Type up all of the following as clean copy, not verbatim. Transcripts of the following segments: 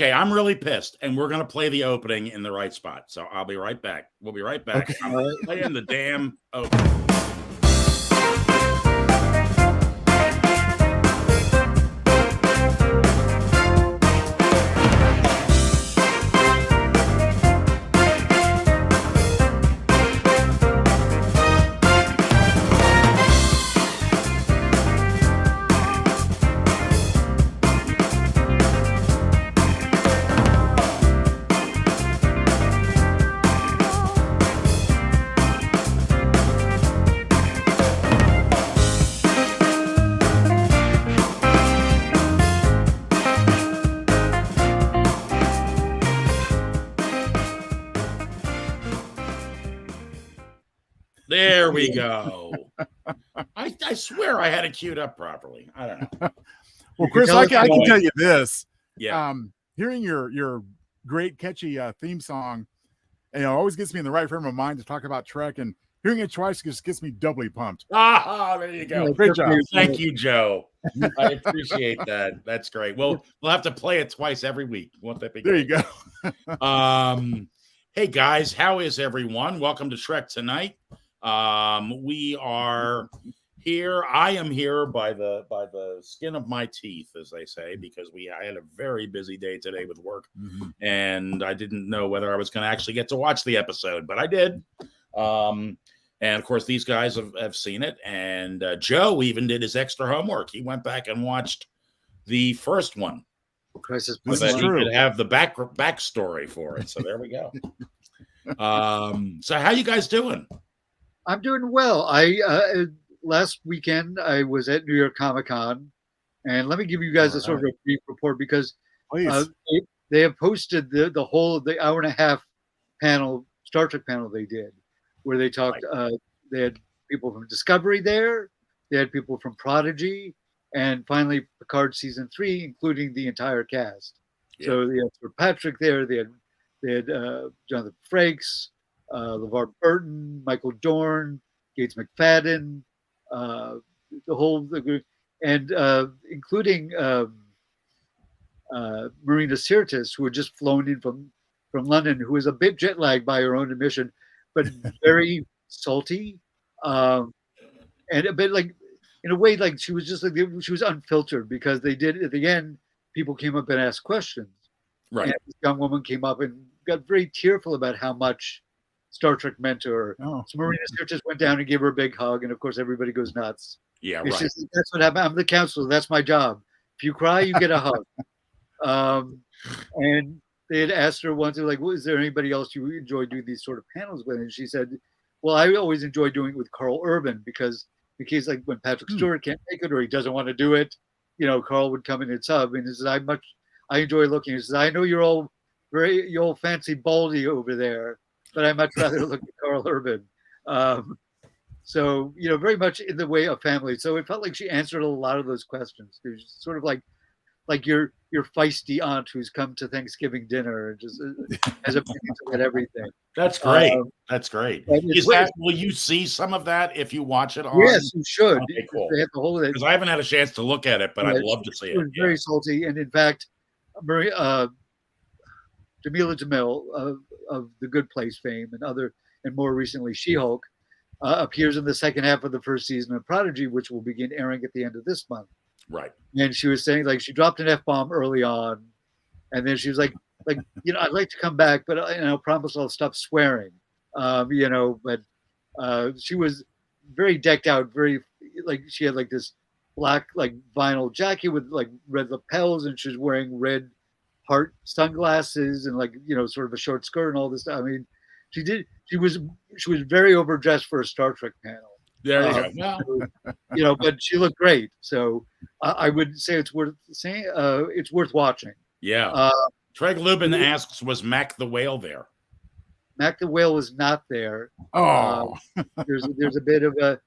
Okay, I'm really pissed, and we're gonna play the opening in the right spot. So I'll be right back. We'll be right back. Okay. I'm playing the damn opening. There we go. I swear I had it queued up properly. I don't know. Well, Chris, I can tell you this. Yeah. Hearing your great catchy theme song, always gets me in the right frame of mind to talk about Trek, and hearing it twice just gets me doubly pumped. Ah, there you go. Great job. Thank you, Joe. I appreciate that. That's great. Well, we'll have to play it twice every week. Won't that be great? There you go. Hey guys, how is everyone? Welcome to Trek Tonight. We are here. I am here by the skin of my teeth, as they say, because I had a very busy day today with work, and I didn't know whether I was going to actually get to watch the episode, but I did. And of course, these guys have seen it, and Joe even did his extra homework. He went back and watched the first one. Crisis. So that he could have the backstory for it. So there we go. So how you guys doing? I'm doing well. Last weekend I was at New York Comic Con, and let me give you guys a sort of a brief report because they have posted the whole of the hour and a half panel, Star Trek panel they did, where they talked. They had people from Discovery there, they had people from Prodigy, and finally Picard season 3, including the entire cast. Yeah. So they had Sir Patrick there. They had Jonathan Frakes, LeVar Burton, Michael Dorn, Gates McFadden, the whole group, and including Marina Sirtis, who had just flown in from London, who was a bit jet lagged by her own admission, but very salty, and a bit like, in a way, like she was just like she was unfiltered, because they did at the end. People came up and asked questions. Right. And this young woman came up and got very tearful about how much Star Trek meant to her. So Marina Sirtis went down and gave her a big hug, and of course everybody goes nuts. Yeah, it's right. Just, that's what happened. I'm the counselor. That's my job. If you cry, you get a hug. And they had asked her once, like, well, is there anybody else you enjoy doing these sort of panels with? And she said, well, I always enjoy doing it with Carl Urban, because in case like when Patrick Stewart can't make it or he doesn't want to do it, Carl would come in and sub. And he says, I enjoy looking. He says, I know you're all fancy baldy over there, but I much rather look at Carl Urban. So, very much in the way of family. So it felt like she answered a lot of those questions. There's sort of like your feisty aunt who's come to Thanksgiving dinner and just has opinions about everything. That's great. That's great. Will you see some of that if you watch it on? Yes, you should. Okay, cool. They have the whole of it. Because I haven't had a chance to look at it, but I'd love to see it. It was very salty. And in fact, Jamila Jamil of The Good Place fame and more recently She-Hulk appears in the second half of the first season of Prodigy, which will begin airing at the end of this month. Right. And she was saying, like, she dropped an F-bomb early on, and then she was like, I'd like to come back, but I promise I'll stop swearing. But she was very decked out, very like she had like this black like vinyl jacket with like red lapels, and she was wearing red heart sunglasses and like sort of a short skirt and all this stuff. I mean, she was very overdressed for a Star Trek panel. There you go. So, but she looked great. So I would say it's worth saying. It's worth watching. Yeah. Craig Lubin asks, was Mac the Whale there? Mac the Whale was not there. Oh. There's a bit of a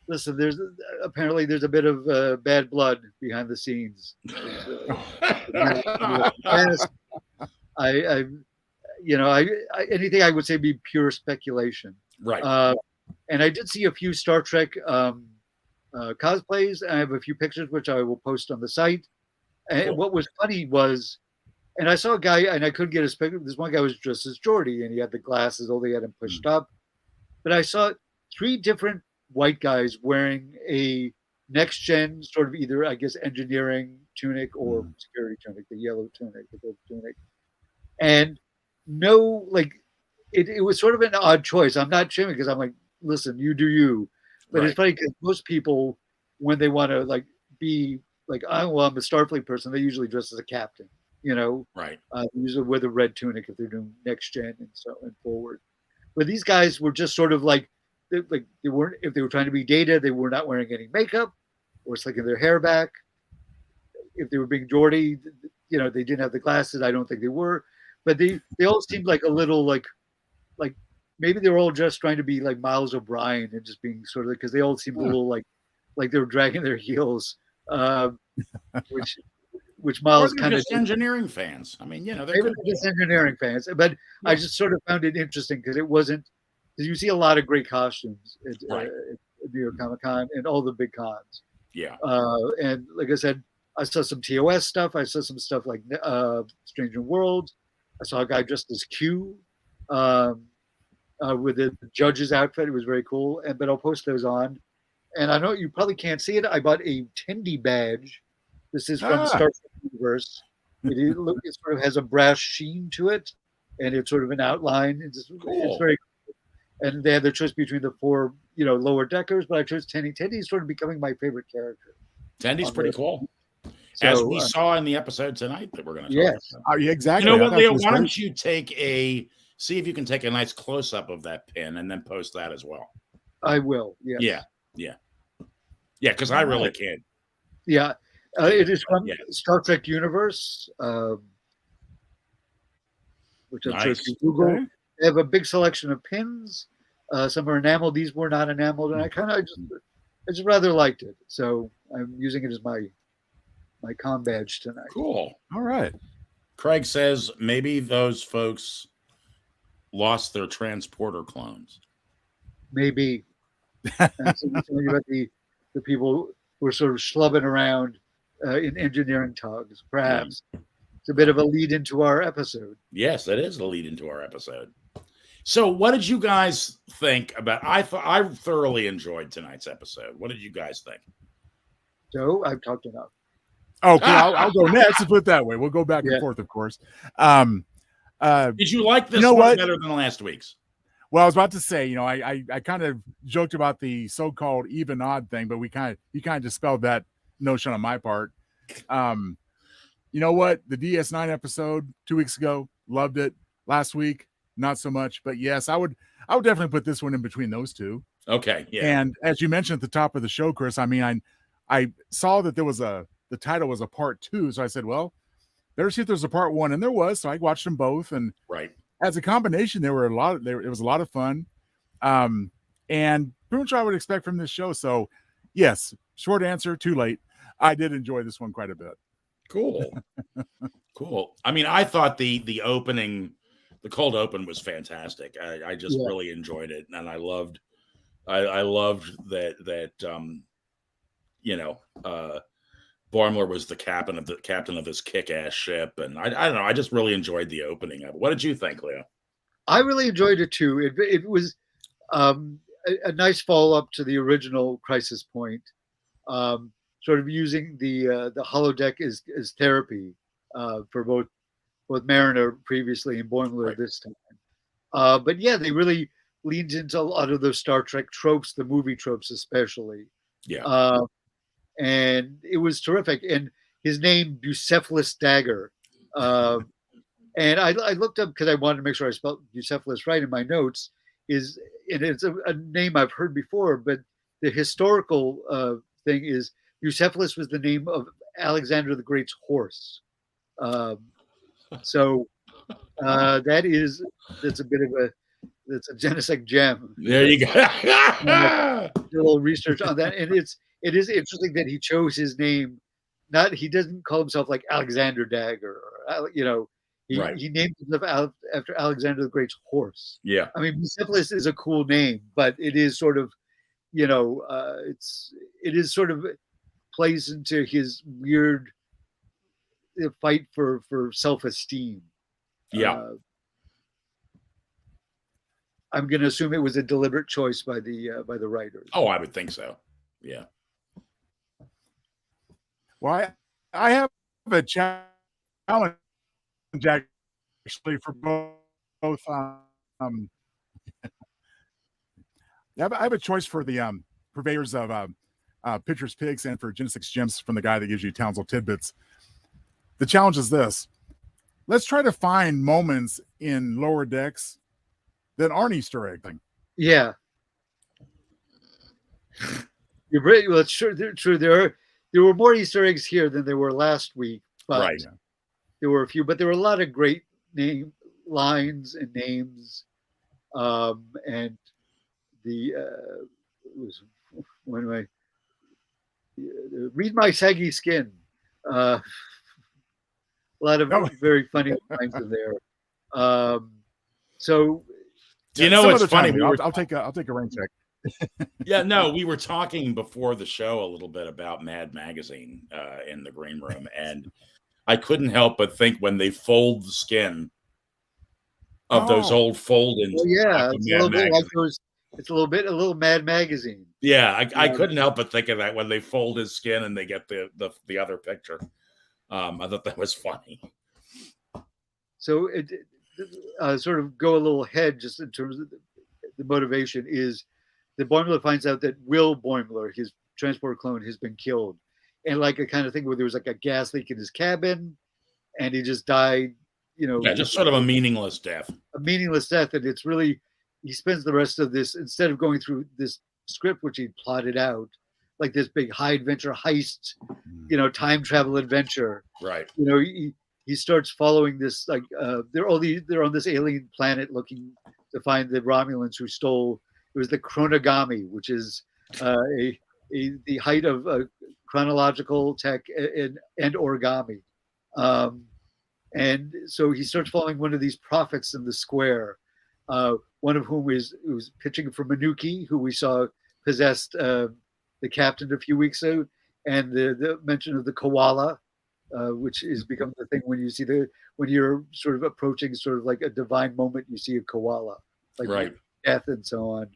listen. There's a bit of bad blood behind the scenes. Anything I would say be pure speculation. Right. And I did see a few Star Trek cosplays. I have a few pictures which I will post on the site. And what was funny was And I saw a guy, and I couldn't get his picture. This one guy was dressed as Geordi, and he had the glasses, all they had him pushed up. But I saw 3 different white guys wearing a next gen sort of either, I guess, engineering tunic or security tunic, the yellow tunic, the gold tunic. And no, like, it was sort of an odd choice. I'm not shaming because I'm like, listen, you do you. But It's funny because most people, when they want to like be like, I'm a Starfleet person, they usually dress as a captain, you know? Right. Usually with a red tunic if they're doing next gen and so and forward. But these guys were just sort of like they weren't, if they were trying to be Data, they were not wearing any makeup or slicking their hair back. If they were being Geordi, you know, they didn't have the glasses. I don't think they were, but they all seemed like a little like maybe they were all just trying to be like Miles O'Brien and just being sort of, because they all seemed a little like they were dragging their heels, which Miles kind of engineering fans. I mean, you know, they're just engineering fans, but yeah. I just sort of found it interesting because it wasn't, because you see a lot of great costumes at New York Comic Con and all the big cons. Yeah. And like I said, I saw some TOS stuff. I saw some stuff like Stranger Worlds. I saw a guy dressed as Q with the judge's outfit. It was very cool. But I'll post those on. And I know you probably can't see it. I bought a Tendy badge. This is from Star Trek Universe. It sort of has a brass sheen to it, and it's sort of an outline. It's very cool. And they had the choice between the 4, lower deckers, but I chose Tendy. Tendy is sort of becoming my favorite character. Tendy's pretty cool. So, as we saw in the episode tonight that we're going to talk about. Yeah, exactly. You know what, Leo? Why don't you see if you can take a nice close-up of that pin and then post that as well. I will, yes. Yeah, because I really can't. Yeah. It is from Star Trek Universe, which I'm sure if you Google. Okay. They have a big selection of pins. Some are enameled. These were not enameled, and I just rather liked it. So I'm using it as my com badge tonight. Cool. All right. Craig says maybe those folks lost their transporter clones. Maybe. And so talking about the people who are sort of schlubbing around in engineering tugs, perhaps. Yeah. It's a bit of a lead into our episode. Yes, it is a lead into our episode. So what did you guys think about, I thoroughly enjoyed tonight's episode. What did you guys think? So I've talked enough. Okay, I'll go next and put it that way. We'll go back and forth, of course. Did you like this one better than last week's? Well, I was about to say, I kind of joked about the so-called even odd thing, but you kind of dispelled that notion on my part. You know what? The DS9 episode 2 weeks ago, loved it. Last week, not so much. But yes, I would definitely put this one in between those two. Okay. Yeah. And as you mentioned at the top of the show, Chris, I mean, I saw that there was the title was a part 2, so I said, well, better see if there's a part 1, and there was. So I watched them both, and as a combination, it was a lot of fun, and pretty much what I would expect from this show. So, yes, short answer, too late. I did enjoy this one quite a bit. Cool. Cool. I mean, I thought the opening, the cold open was fantastic. I just really enjoyed it, and I loved that Boimler was the captain of this kick-ass ship, and I don't know. I just really enjoyed the opening of it. What did you think, Leo? I really enjoyed it too. It was a nice follow-up to the original Crisis Point, sort of using the holodeck as therapy for both Mariner previously and Boimler this time. But yeah, they really leaned into a lot of those Star Trek tropes, the movie tropes especially. Yeah. And it was terrific. And his name, Bucephalus Dagger. And I looked up because I wanted to make sure I spelled Bucephalus right in my notes. It's a name I've heard before, but the historical thing is Bucephalus was the name of Alexander the Great's horse. So that's a bit of that's a Genesec gem. There you go. A little research on that, and it is interesting that he chose his name. He doesn't call himself like Alexander Dagger, or he named himself after Alexander the Great's horse. Yeah, I mean, Bucephalus is a cool name, but it is sort of, it is sort of plays into his weird fight for self-esteem. Yeah. I'm going to assume it was a deliberate choice by the writers. Oh, I would think so. Yeah. Well, I have a challenge actually for both. I have a choice for the purveyors of Pitcher's Picks and for Genesix Gems from the guy that gives you Townsville Tidbits. The challenge is this. Let's try to find moments in Lower Decks that aren't Easter egg thing. Yeah. You're right. Well, it's true. There were more Easter eggs here than there were last week, but there were a few. But there were a lot of great name lines and names, and the was one of my read my saggy skin. A lot of very funny lines in there. So, do you know what's funny? I'll take a rain check. Yeah, no, we were talking before the show a little bit about Mad Magazine in the green room, and I couldn't help but think when they fold the skin of those old fold-ins. Oh, yeah, it's a little bit like those. It's a little Mad Magazine. Yeah, I couldn't help but think of that when they fold his skin and they get the other picture. I thought that was funny. So it sort of go a little ahead just in terms of the motivation is that Boimler finds out that Will Boimler, his transport clone, has been killed. And like a kind of thing where there was like a gas leak in his cabin and he just died, Yeah, just sort of a meaningless death. A meaningless death. And it's really, he spends the rest of this, instead of going through this script, which he plotted out, like this big high adventure heist, time travel adventure. Right. He starts following this, like, they're on this alien planet looking to find the Romulans who stole. It was the chronogami, which is the height of chronological tech and origami. And so he starts following one of these prophets in the square, one of whom was pitching for Manuki, who we saw possessed the captain a few weeks ago, and the mention of the koala, which is become the thing when you're sort of approaching sort of like a divine moment, you see a koala, like death and so on.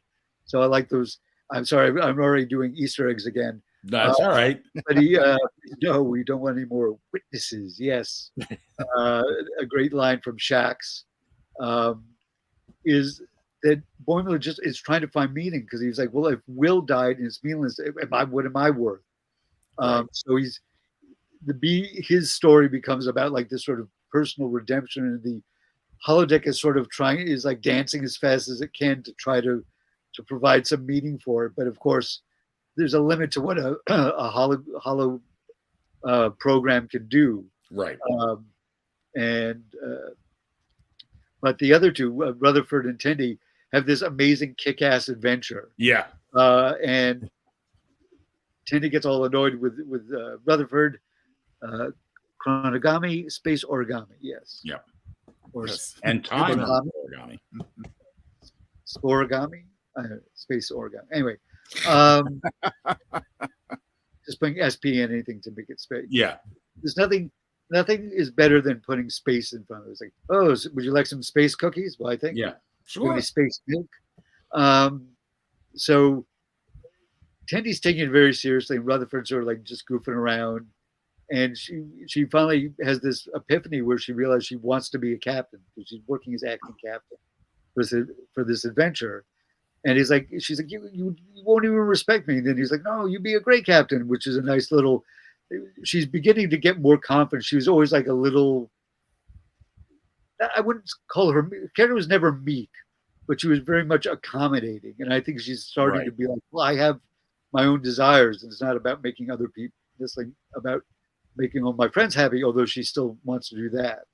So I like those. I'm sorry, I'm already doing Easter eggs again. That's all right. But no, we don't want any more witnesses. Yes. A great line from Shax is that Boimler just is trying to find meaning because he's like, well, if Will died and it's meaningless, what am I worth? So his story becomes about like this sort of personal redemption, and the holodeck is sort of is like dancing as fast as it can to try to provide some meaning for it. But of course, there's a limit to what a holo program can do. Right. But the other two, Rutherford and Tendi, have this amazing kick-ass adventure. Yeah. And Tendi gets all annoyed with Rutherford. Chronogami, space origami. Yes. Yeah. Or and time origami. Origami. Space origami. Anyway, just putting SP in anything to make it space. Yeah. There's nothing is better than putting space in front of it. It's like, would you like some space cookies? Well, I think sure. Space milk. So Tendy's taking it very seriously, and Rutherford's sort of like just goofing around. And she finally has this epiphany where she realizes she wants to be a captain because she's working as acting captain for this adventure. And she's like, you won't even respect me. And then he's like, no, you'd be a great captain, which is a nice little. She's beginning to get more confident. She was always like a little. I wouldn't call her. Karen was never meek, but she was very much accommodating. And I think she's starting to be like, well, I have my own desires, and it's not about making other people. It's like about making all my friends happy, although she still wants to do that.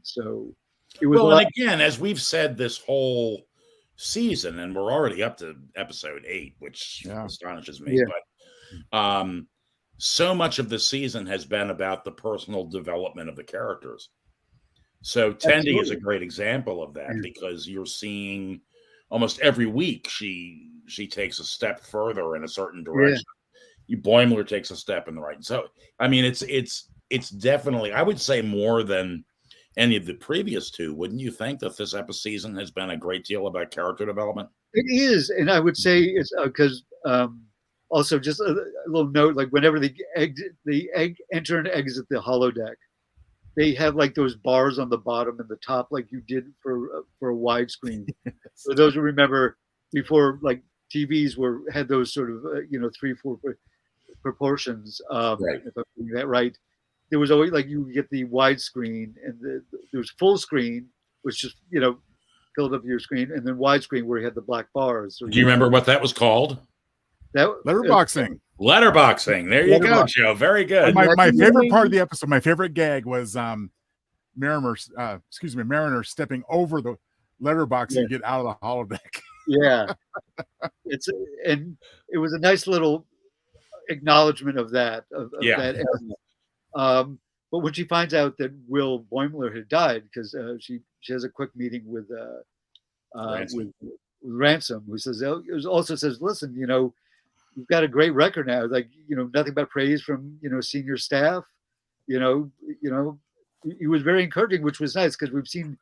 So it was. Well, and again, as we've said this whole season, and we're already up to episode 8, which astonishes me. Yeah. But so much of the season has been about the personal development of the characters. So Tendi is a great example of that because you're seeing almost every week she takes a step further in a certain direction. Boimler takes a step in the right. So I mean, it's it's definitely, I would say, more than any of the previous two. Wouldn't you think that this season has been a great deal about character development? It is, and I would say it's because also just a little note, like whenever the egg enter and exit the holodeck, they have like those bars on the bottom and the top, like you did for a widescreen. For those who remember, before like TVs had those sort of 3-4 proportions. Right. If I'm doing that right, there was always like you get the widescreen and there was full screen, which just filled up your screen, and then widescreen where you had the black bars. So do you remember what that was called? That letterboxing. Letterboxing. There you go, Joe. Very good. My favorite part of the episode, my favorite gag was Mariner stepping over the letterbox and get out of the holodeck. Yeah, and it was a nice little acknowledgement of that. That area. But when she finds out that Will Boimler had died, because she has a quick meeting with Ransom, who says also says, listen, you've got a great record now. Like, nothing but praise from, senior staff. He was very encouraging, which was nice because we've seen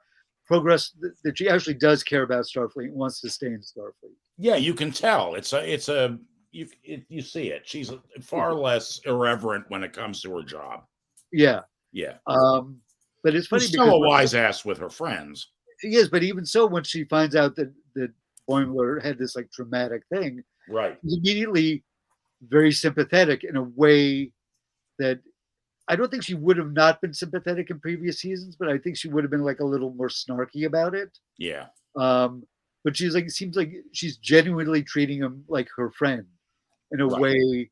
progress that she actually does care about Starfleet and wants to stay in Starfleet. Yeah, you can tell. You see it. She's far less irreverent when it comes to her job. Yeah. Yeah. But it's funny she's still a wise ass with her friends. She is, but even so, when she finds out that Boimler had this like traumatic thing, right, she's immediately very sympathetic in a way that I don't think she would have not been sympathetic in previous seasons, but I think she would have been like a little more snarky about it. Yeah. But she's like, it seems like she's genuinely treating him like her friend in a way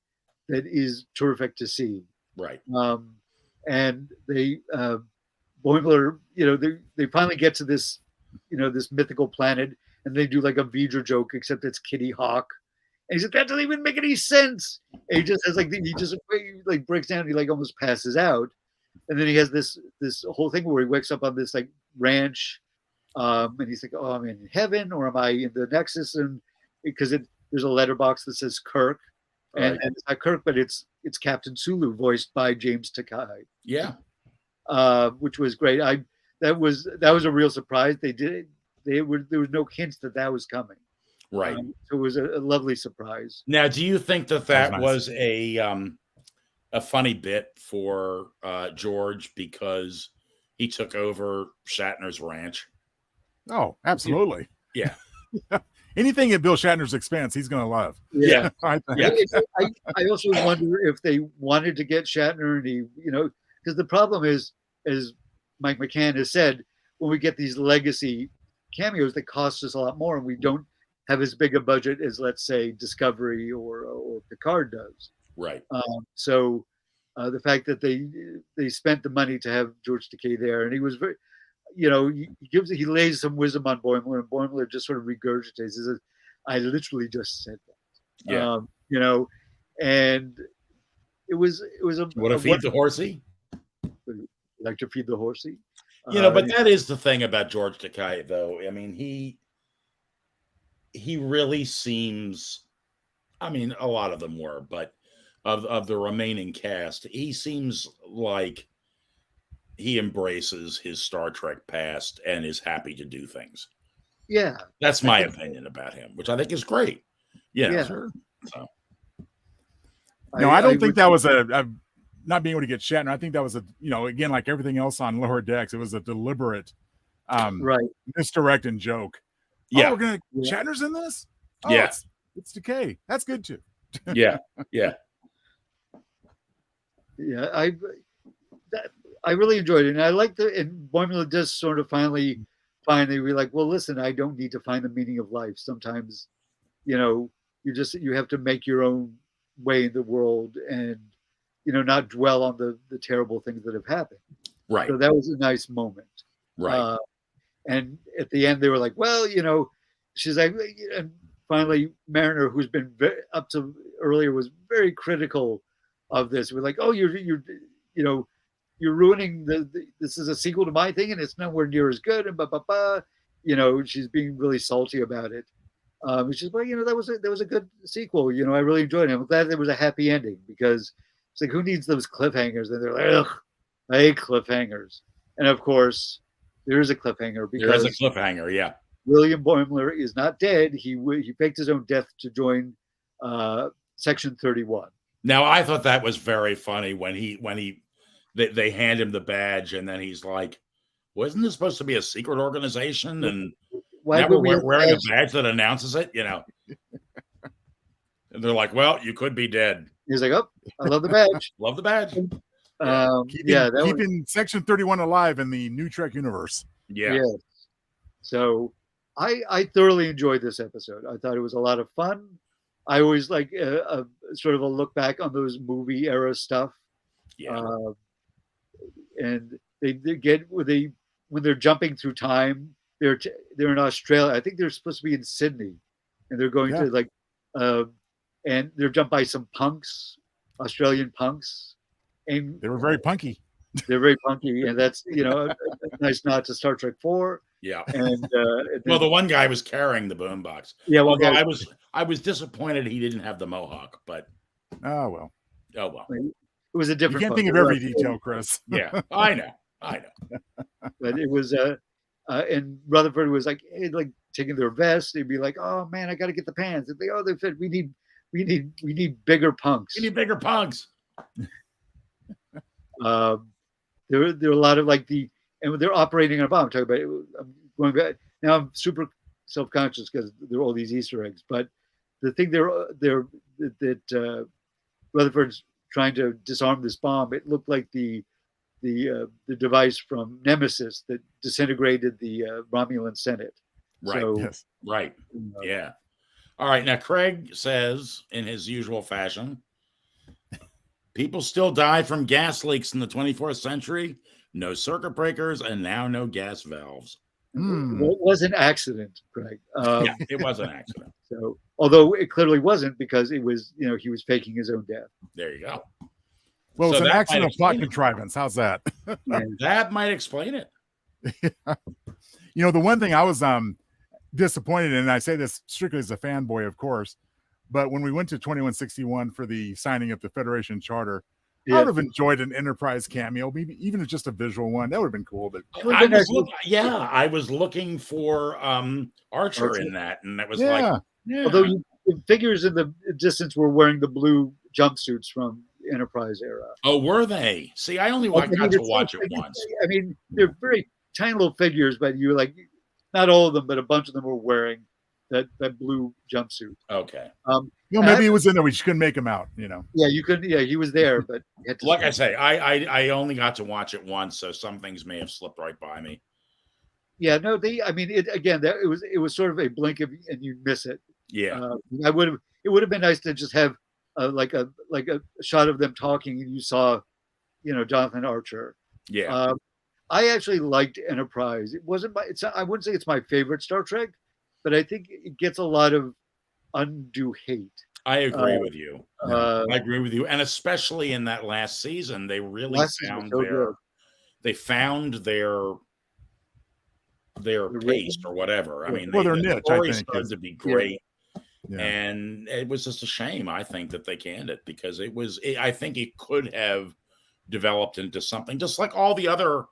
that is terrific to see. Right. And they, Boimler, they finally get to this, this mythical planet, and they do like a Vidra joke, except it's Kitty Hawk. And he said, that doesn't even make any sense. And he just has like, he just like breaks down, he like almost passes out. And then he has this whole thing where he wakes up on this like ranch, and he's like, oh, I'm in heaven, or am I in the Nexus? And because there's a letterbox that says Kirk, and it's not Kirk, but it's Captain Sulu, voiced by James Takei. Yeah, which was great. That was a real surprise. There was no hints that was coming. Right. So it was a lovely surprise. Now, do you think that was a funny bit for George because he took over Shatner's ranch? Oh, absolutely. Yeah. Anything at Bill Shatner's expense, he's going to love. Yeah. I also wonder if they wanted to get Shatner, and he, because the problem is, as Mike McCann has said, when we get these legacy cameos that cost us a lot more, and we don't have as big a budget as, let's say, Discovery or Picard does. Right. So the fact that they spent the money to have George Takei there, and he was very, he lays some wisdom on Boimler, and Boimler just sort of regurgitates. He says, "I literally just said that." Yeah. And it was a. Want to feed the horsey? Like to feed the horsey. But that is the thing about George Takei, though. I mean, he really seems, I mean, a lot of them were, but of the remaining cast, he seems like he embraces his Star Trek past and is happy to do things. Yeah. That's my opinion about him, which I think is great. Yeah. Sure. So. No, I don't think that was a not being able to get Shatner. I think that was again, like everything else on Lower Decks, it was a deliberate misdirect and joke. Yeah. We're Shatner's in this? Oh, yeah. It's Decay. That's good too. Yeah. Yeah. Yeah. I really enjoyed it. And I like and Boimler does sort of finally be like, well, listen, I don't need to find the meaning of life. Sometimes, you have to make your own way in the world and, not dwell on the terrible things that have happened. Right. So that was a nice moment. Right. And at the end, they were like, well, she's like, and finally, Mariner, who's been up to earlier, was very critical of this. We're like, oh, you're ruining this is a sequel to my thing, and it's nowhere near as good. And she's being really salty about it. She's like, that was a good sequel. I really enjoyed it. I'm glad there was a happy ending because it's like, who needs those cliffhangers? And they're like, ugh. I hate cliffhangers, and of course, there is a cliffhanger because there is a cliffhanger. Yeah, William Boimler is not dead. He faked his own death to join Section 31. Now I thought that was very funny when they hand him the badge and then he's like, "Wasn't this supposed to be a secret organization?" And Why now would we're wearing badge? a badge that announces it. And they're like, "Well, you could be dead." He's like, "Oh, I love the badge. Love the badge." Keeping Section 31 alive in the new Trek universe. Yeah. So I thoroughly enjoyed this episode. I thought it was a lot of fun. I always like a sort of a look back on those movie era stuff. Yeah. And they get when they're jumping through time. They're in Australia. I think they're supposed to be in Sydney, and they're going to and they're jumped by some punks, Australian punks, and they were very punky. They're very punky, and that's a nice nod to Star Trek 4. Yeah. And well, the one guy was carrying the boombox. Yeah. Well, I was disappointed he didn't have the mohawk, but oh well. It was a different. You can't think of every detail, Chris. Yeah, I know. But it was and Rutherford was like taking their vest. They'd be like, "Oh man, I got to get the pants." And they fit. We need bigger punks. We need bigger punks. There are a lot of and they're operating on a bomb. I'm talking about. I'm going back now. I'm super self-conscious because there are all these Easter eggs. But the thing that Rutherford's trying to disarm this bomb. It looked like the device from Nemesis that disintegrated the Romulan Senate. Right. So, yes. Right. Yeah. All right. Now Craig says, in his usual fashion, people still die from gas leaks in the 24th century. No circuit breakers, and now no gas valves. It was an accident, Craig. Yeah, it was an accident. So, although it clearly wasn't, because it was, he was faking his own death. There you go. Well, it's an accident plot contrivance. How's that? That might explain it. The one thing I was disappointed in, and I say this strictly as a fanboy, of course, but when we went to 2161 for the signing of the Federation Charter, I would have enjoyed an Enterprise cameo, maybe even just a visual one. That would have been cool. But I was looking for Archer in that, and that was Although the figures in the distance were wearing the blue jumpsuits from Enterprise era. Oh, were they? See, I only got to watch it once. I mean, they're very tiny little figures, but you not all of them, but a bunch of them were wearing that blue jumpsuit. Okay. Maybe he was in there. We just couldn't make him out. Yeah, you couldn't. Yeah, he was there, but like I say, I only got to watch it once, so some things may have slipped right by me. Yeah, no, it was sort of a blink and you miss it. Yeah, it would have been nice to just have a shot of them talking and you saw, Jonathan Archer. Yeah. I actually liked Enterprise. It wasn't I wouldn't say it's my favorite Star Trek, but I think it gets a lot of undue hate. I agree with you. I agree with you, and especially in that last season, they really found their pace or whatever. I mean, their niche. I think started to be great, and it was just a shame. I think that they canned it because I think it could have developed into something just like all the other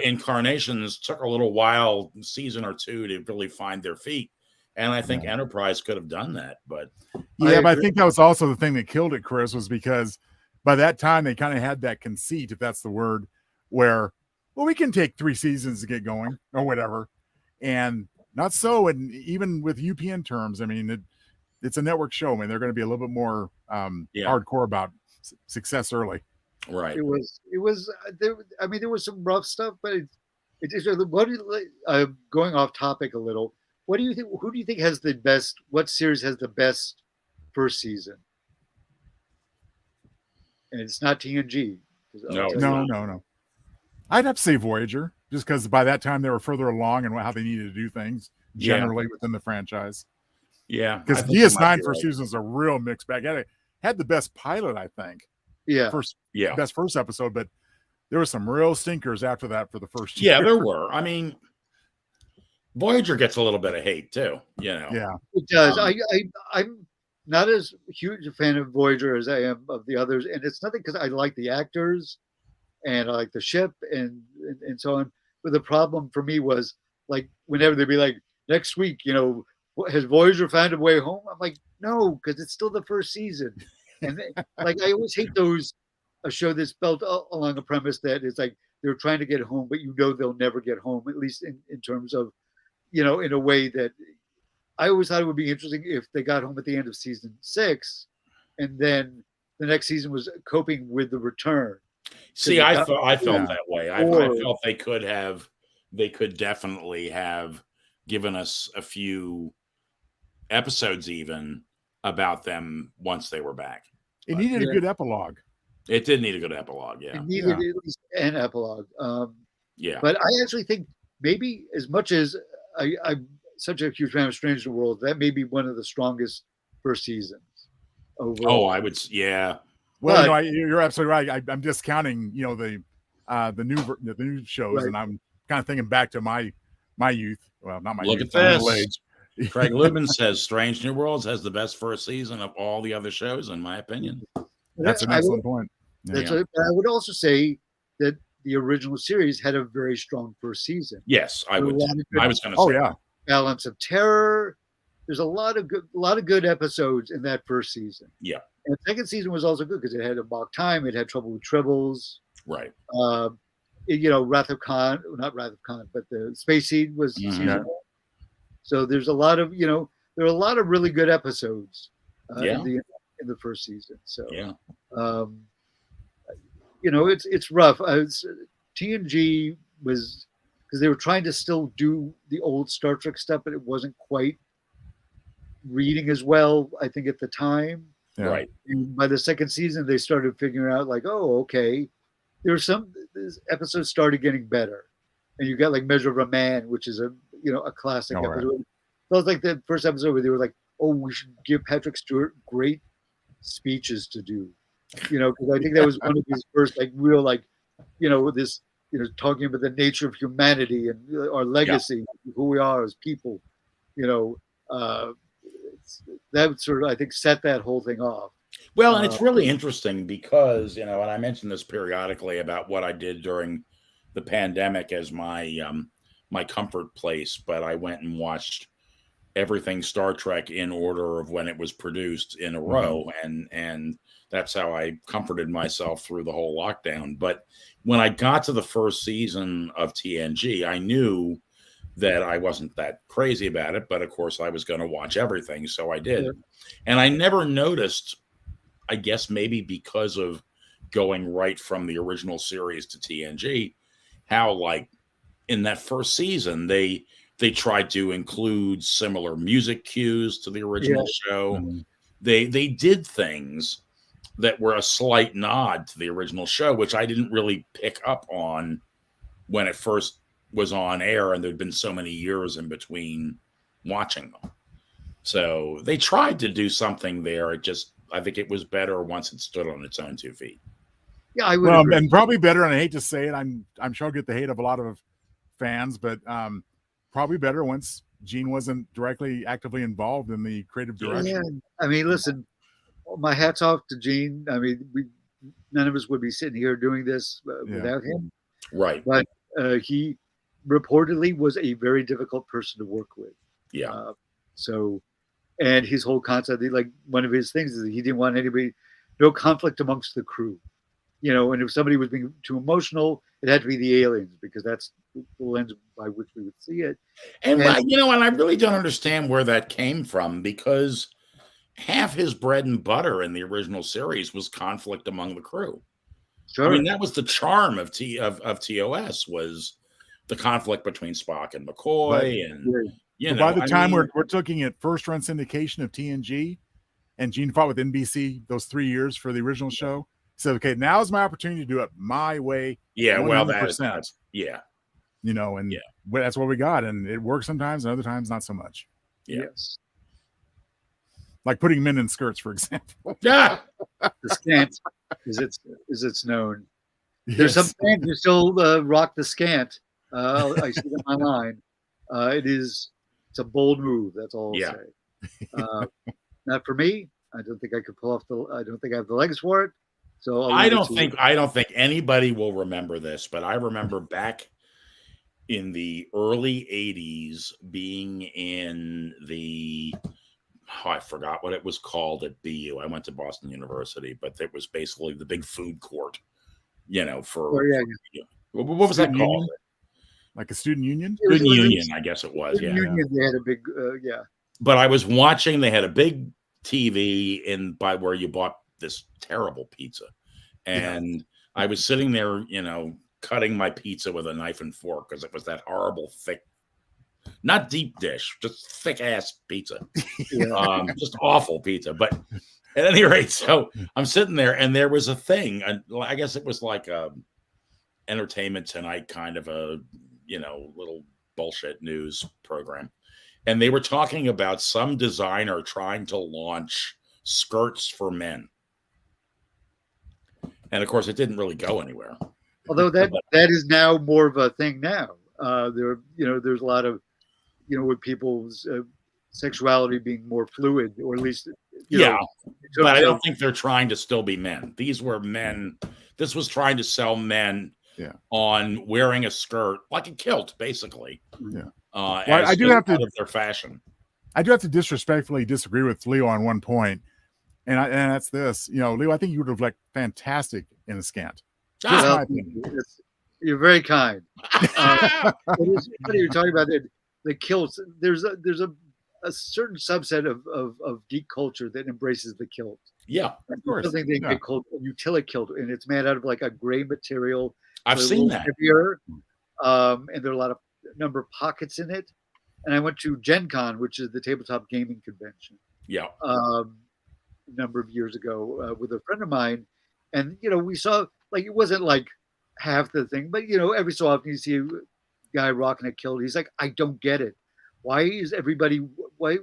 incarnations. Took a little while, season or two, to really find their feet. And I think Enterprise could have done that, but I think that was also the thing that killed it, Chris, was because by that time they kind of had that conceit, if that's the word, where we can take 3 seasons to get going or whatever, and not so. And even with UPN terms, I mean, it's a network show. I mean, they're going to be a little bit more hardcore about success early. Right. It was there. I mean, there was some rough stuff, but going off topic a little. What do you think? Who do you think has the best? What series has the best first season? And it's not TNG. No. I'd have to say Voyager, just because by that time they were further along and how they needed to do things generally within the franchise. Yeah, because DS9 first season is a real mixed bag. Had the best pilot, I think. Yeah, best first episode, but there were some real stinkers after that for the first year. Yeah, there were. I mean, Voyager gets a little bit of hate too, Yeah, it does. I'm not as huge a fan of Voyager as I am of the others, and it's nothing because I like the actors, and I like the ship and so on. But the problem for me was like whenever they'd be like next week, has Voyager found a way home? I'm like, no, because it's still the first season, and like I always hate those a show that's built along a premise that is like they're trying to get home, but they'll never get home, at least in terms of in a way that I always thought it would be interesting if they got home at the end of season 6, and then the next season was coping with the return. See, I felt that way. I felt they could definitely have given us a few episodes even about them once they were back. It needed a good epilogue. It did need a good epilogue, yeah. It needed at least an epilogue. Yeah. But I actually think maybe as much as I'm such a huge fan of Strange New Worlds, that may be one of the strongest first seasons overall. Oh, I would, yeah. Well, you're absolutely right. I'm discounting, the new shows, right. And I'm kind of thinking back to my youth. Well, not my youth. Look at this. Craig Lubin says Strange New Worlds has the best first season of all the other shows, in my opinion. That's an excellent point. I would also say that the original series had a very strong first season. Yes, I would. I was going to say. Oh yeah, Balance of Terror. There's a lot of good episodes in that first season. Yeah, and the second season was also good because it had a mock time. It had Trouble with Tribbles. Right. Wrath of Khan, not Wrath of Khan, but the Space Seed was season 1. So there's a lot of there are a lot of really good episodes in the first season. So it's rough. TNG was because they were trying to still do the old Star Trek stuff, but it wasn't quite reading as well, I think, at the time. Yeah. Right. And by the second season, they started figuring out like, oh, okay, episodes started getting better, and you got like Measure of a Man, which is a classic episode. Right. So it was like the first episode where they were like, oh, we should give Patrick Stewart great speeches to do, because I think that was one of his first like real like, this, talking about the nature of humanity and our legacy, who we are as people, that sort of, I think, set that whole thing off. Well, and it's really interesting because, and I mentioned this periodically about what I did during the pandemic as my my comfort place, but I went and watched everything Star Trek in order of when it was produced in a row, and that's how I comforted myself through the whole lockdown. But when I got to the first season of TNG, I knew that I wasn't that crazy about it, but of course I was going to watch everything, so I did. And I never noticed, I guess maybe because of going right from the original series to TNG, how like in that first season they tried to include similar music cues to the original show. Mm-hmm. They did things that were a slight nod to the original show, which I didn't really pick up on when it first was on air, and there'd been so many years in between watching them. So they tried to do something there. I think it was better once it stood on its own 2 feet. Yeah, I would agree. And probably better, and I hate to say it, I'm sure I'll get the hate of a lot of fans, but probably better once Gene wasn't directly actively involved in the creative direction. Yeah. I mean, listen, my hat's off to Gene. I mean, none of us would be sitting here doing this without him. Right. But he reportedly was a very difficult person to work with. Yeah. And his whole concept, like one of his things is that he didn't want no conflict amongst the crew. And if somebody was being too emotional, it had to be the aliens because that's the lens by which we would see it. And I really don't understand where that came from, because half his bread and butter in the original series was conflict among the crew. Sure. I mean, that was the charm of TOS, was the conflict between Spock and McCoy. Right. And by the time we're looking at first run syndication of TNG, and Gene fought with NBC those 3 years for the original show. So, okay, now is my opportunity to do it my way. Yeah, 100%. Well, that's that's what we got, and it works sometimes, and other times not so much. Yeah. Yes. Like putting men in skirts, for example. Yeah. The scant, as it's known. Yes. There's some fans who still rock the scant. I see them online. It's a bold move. That's all I'll say. Not for me. I don't think I could pull off I don't think I have the legs for it. So I don't think anybody will remember this, but I remember back in the early 80s being in the I forgot what it was called at BU. I went to Boston University, but it was basically the big food court, for what was that called? Like a student union? Student union, I guess it was. Student union, they had a big, But I was watching, they had a big TV by where you bought this terrible pizza. And I was sitting there, cutting my pizza with a knife and fork because it was that horrible thick, not deep dish, just thick ass pizza. Just awful pizza. But at any rate, so I'm sitting there and there was a thing, and I guess it was like a Entertainment Tonight kind of a, little bullshit news program. And they were talking about some designer trying to launch skirts for men. And of course, it didn't really go anywhere. Although that is now more of a thing now. There's a lot of, with people's sexuality being more fluid, or at least, but I don't think they're trying to still be men. These were men. This was trying to sell men on wearing a skirt, like a kilt, basically. Yeah. I do have to of their fashion. I do have to disrespectfully disagree with Leo on one point. And that's this, Leo, I think you would have looked fantastic in a scant. You're very kind. It's funny you're talking about the kilts. There's a certain subset of geek culture that embraces the kilt. Yeah, of course. Something they get called a utility kilt, and it's made out of like a gray material. I've seen that. Heavier, and there are a lot of number of pockets in it. And I went to Gen Con, which is the tabletop gaming convention. Yeah. A number of years ago with a friend of mine, and we saw, like, it wasn't like half the thing, but every so often you see a guy rocking a kilt. He's like, I don't get it. Why is everybody? Why?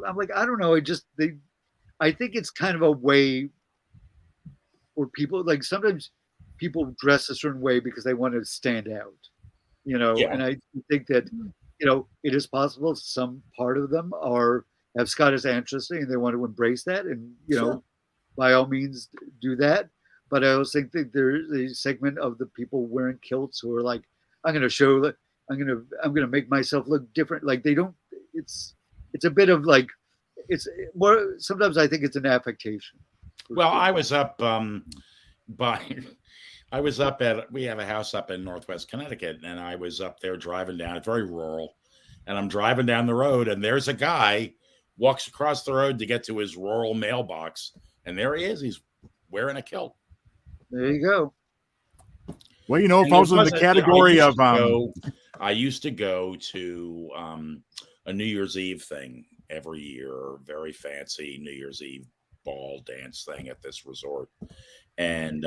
I'm like, I don't know. I think it's kind of a way for people. Like, sometimes people dress a certain way because they want to stand out, And I think that it is possible some part of them have Scottish ancestry and they want to embrace that, and by all means do that. But I also think there's a segment of the people wearing kilts who are like, I'm going to show that I'm going to make myself look different. Like, they don't. It's a bit of like, it's more. Sometimes I think it's an affectation. Well, I was up we have a house up in Northwest Connecticut, and I was up there driving down. It's very rural, and I'm driving down the road, and there's a guy walks across the road to get to his rural mailbox, and there he is. He's wearing a kilt. There you go. Well, it falls in the category of. I used to go to a New Year's Eve thing every year, very fancy New Year's Eve ball dance thing at this resort, and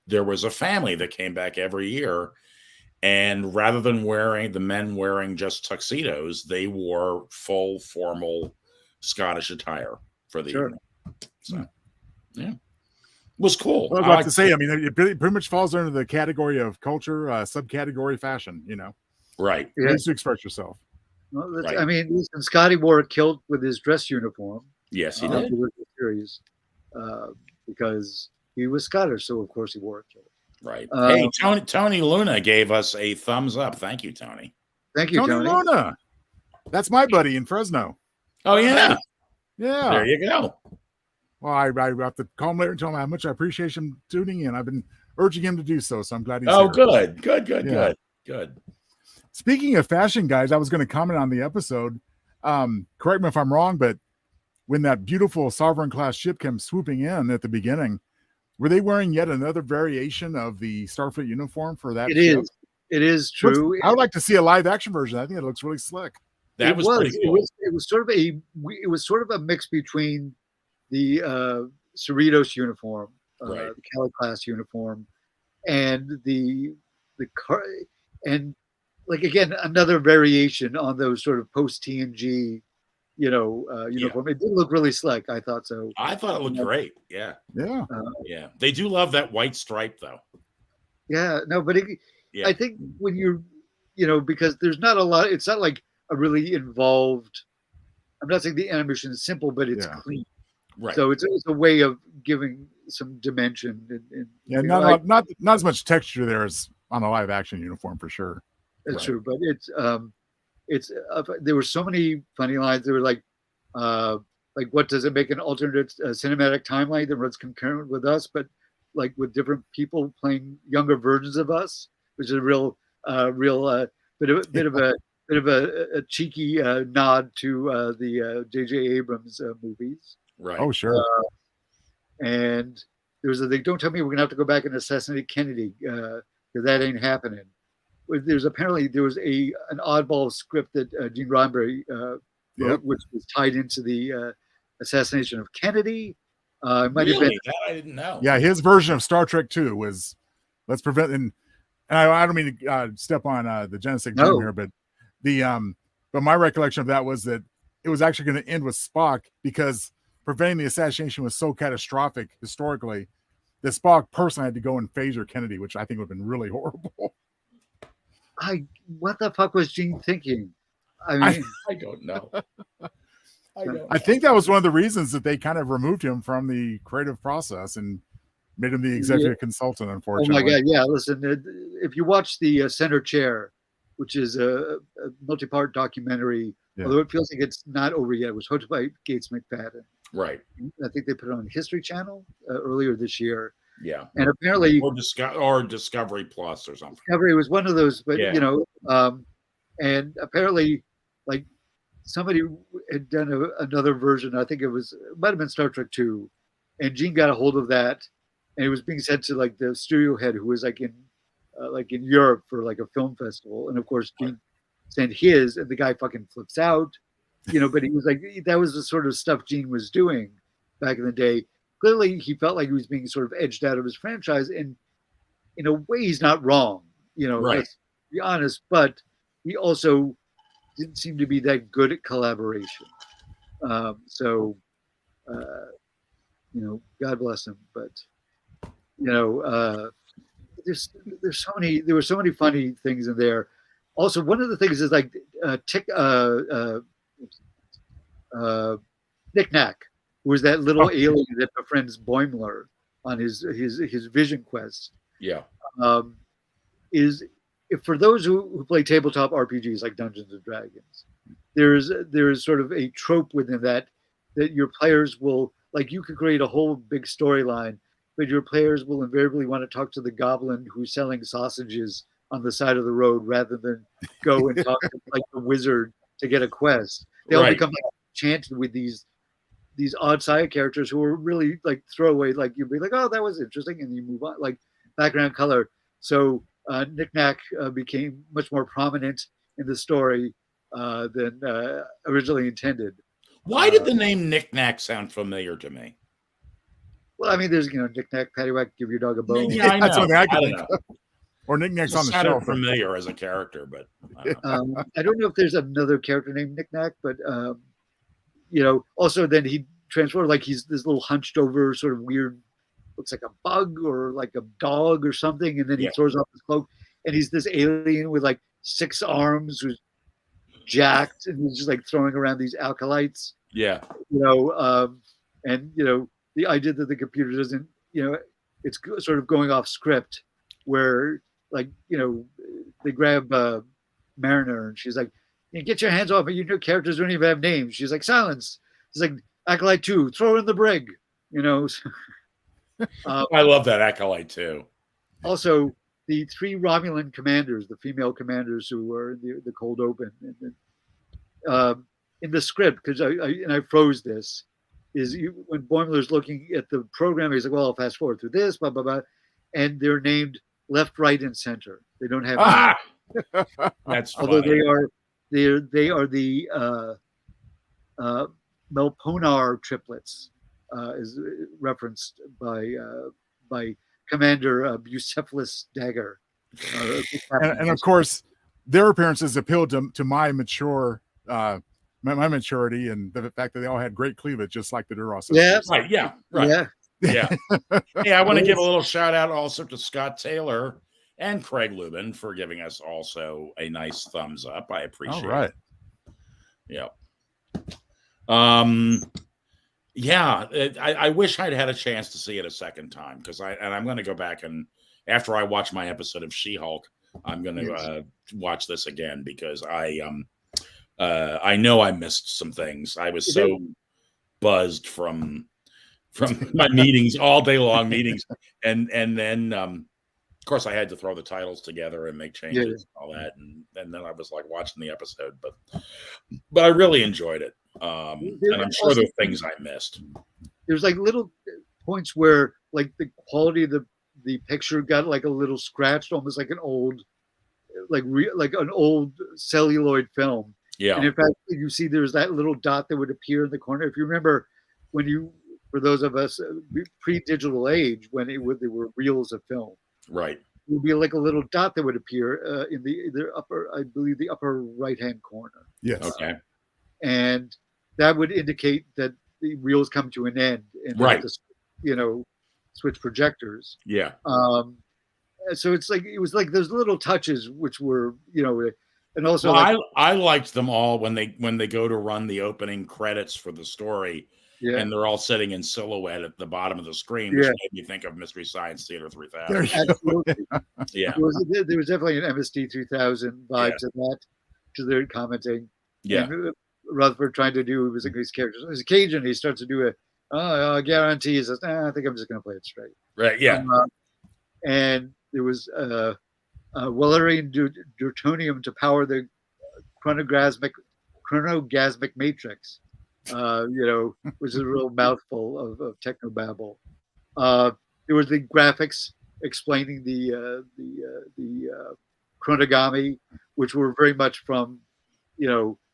there was a family that came back every year, and rather than the men wearing just tuxedos, they wore full formal Scottish attire for the evening. So, yeah, it was cool. Well, I was about to say, it pretty much falls under the category of culture, subcategory fashion, Right. Ways to express yourself. Well, right. I mean, listen, Scotty wore a kilt with his dress uniform. Yes, he did. Series, because he was Scottish, so of course he wore a kilt. Right. Hey, Tony Luna gave us a thumbs up. Thank you, Tony. Thank you, Tony. Luna. That's my buddy in Fresno. Oh, yeah. Yeah. There you go. Well, I have to call him later and tell him how much I appreciate him tuning in. I've been urging him to do so I'm glad he's here. Good. Speaking of fashion, guys, I was going to comment on the episode. Correct me if I'm wrong, but when that beautiful Sovereign class ship came swooping in at the beginning, were they wearing yet another variation of the Starfleet uniform for that ship? It is true. I would like to see a live action version. I think it looks really slick. That was pretty cool. It was sort of a mix between the Cerritos uniform, the Kelly class uniform, and the car, and like, again, another variation on those sort of post TNG, uniform. Yeah. It did look really slick. I thought so. I thought it looked great. Yeah. Yeah. They do love that white stripe, though. Yeah. No, but I think when because there's not a lot. It's not like a really involved. I'm not saying the animation is simple, but it's clean. Right. So it's a way of giving some dimension. Not as much texture there as on a live action uniform for sure. That's true, but it's there were so many funny lines. They were like what does it make an alternate cinematic timeline that runs concurrent with us, but like with different people playing younger versions of us, which is a real bit of a cheeky nod to the J.J. Abrams movies. Right. Oh, sure. And there was don't tell me we're gonna have to go back and assassinate Kennedy because that ain't happening. There was an oddball script that Gene Roddenberry wrote, which was tied into the assassination of Kennedy. Might have been that I didn't know. Yeah, his version of Star Trek 2 was let's prevent and I don't mean to step on the Genesig Jim here, but but my recollection of that was that it was actually going to end with Spock because preventing the assassination was so catastrophic historically that Spock personally had to go and phaser Kennedy, which I think would have been really horrible. What the fuck was Gene thinking? I mean, I don't know. I think that was one of the reasons that they kind of removed him from the creative process and made him the executive consultant, unfortunately. Oh my God. Yeah. Listen, if you watch the Center Chair, which is a multi-part documentary, although it feels like it's not over yet, it was hosted by Gates McFadden. Right. I think they put it on History Channel earlier this year. Yeah. And apparently or Discovery Plus or something. Discovery was one of those, but and apparently like somebody had done another version. I think it might have been Star Trek 2, and Gene got a hold of that, and it was being sent to like the studio head who was like in Europe for like a film festival, and of course Gene sent his, and the guy fucking flips out, but he was like, that was the sort of stuff Gene was doing back in the day. Clearly, he felt like he was being sort of edged out of his franchise, and in a way, he's not wrong. Let's be honest. But he also didn't seem to be that good at collaboration. So, God bless him. But there were so many funny things in there. Also, one of the things is like Knick Knack, who was that little alien that befriends Boimler on his vision quest. Yeah. Is if for those who play tabletop RPGs like Dungeons and Dragons, there is sort of a trope within that your players will, like, you could create a whole big storyline, but your players will invariably want to talk to the goblin who's selling sausages on the side of the road rather than go and talk to like the wizard to get a quest. They all become like enchanted with these odd side characters who are really like throwaway. Like you'd be like, oh, that was interesting, and you move on, like background color. So Knick Knack became much more prominent in the story than originally intended. Why did the name Knick Knack sound familiar to me? Well, I mean, there's Knick Knack, Paddywhack, give your dog a bone. Yeah, I know. That's something I can think of. Or Knick Knack's on the shelf. Familiar as a character, but I don't know if there's another character named Knick Knack, but also then he transformed, like he's this little hunched over sort of weird, looks like a bug or like a dog or something, and then he throws off his cloak, and he's this alien with like 6 arms who's jacked, and he's just like throwing around these alkalites. Yeah. And the idea that the computer doesn't, it's sort of going off script, where like they grab Mariner, and she's like, "Get your hands off me! Your new characters don't even have names." She's like, "Silence!" It's like Acolyte 2, throw in the brig. I love that Acolyte too. Also, the 3 Romulan commanders, the female commanders who were in the cold open, and in the script, because I froze this, is when Boimler's looking at the program, he's like, "Well, I'll fast forward through this, blah blah blah," and they're named left, right, and center. They don't have. That's although funny. they are the Melponar triplets, is referenced by Commander Bucephalus Dagger. And of course, their appearances appealed to my mature, my maturity, and the fact that they all had great cleavage, just like the Duras sisters. Yeah, right. Yeah, right. Yeah. Hey, I want to give a little shout out also to Scott Taylor and Craig Lubin for giving us also a nice thumbs up. I appreciate it. All right. Yeah. Yeah, I wish I'd had a chance to see it a second time because I'm going to go back and after I watch my episode of She-Hulk, I'm going to watch this again because I know I missed some things. I was so buzzed from my meetings, all day long meetings, and then of course I had to throw the titles together and make changes and all that, and then I was like watching the episode, but I really enjoyed it, and I'm sure there are things I missed. There's like little points where like the quality of the picture got like a little scratched, almost like an old like an old celluloid film. Yeah. And in fact, you see there's that little dot that would appear in the corner. If you remember for those of us pre-digital age, when they were reels of film. Right. It would be like a little dot that would appear in the upper, I believe, the upper right-hand corner. Yes. Okay. And that would indicate that the reels come to an end and right. To, switch projectors. Yeah. So it was like those little touches which were, and also I liked them all when they go to run the opening credits for the story. Yeah. And they're all sitting in silhouette at the bottom of the screen, which made me think of Mystery Science Theater 3000. Absolutely. Yeah. There was definitely an MST 3000 vibes in that, because they're commenting. Yeah. And Rutherford trying to do was these characters. As a Cajun, he starts to do I guarantee he says, I think I'm just going to play it straight. Right. Yeah. And there was Wellerian deuterium to power the chronogasmic matrix. Which is a real mouthful of technobabble. There was the graphics explaining the chronogami, which were very much from,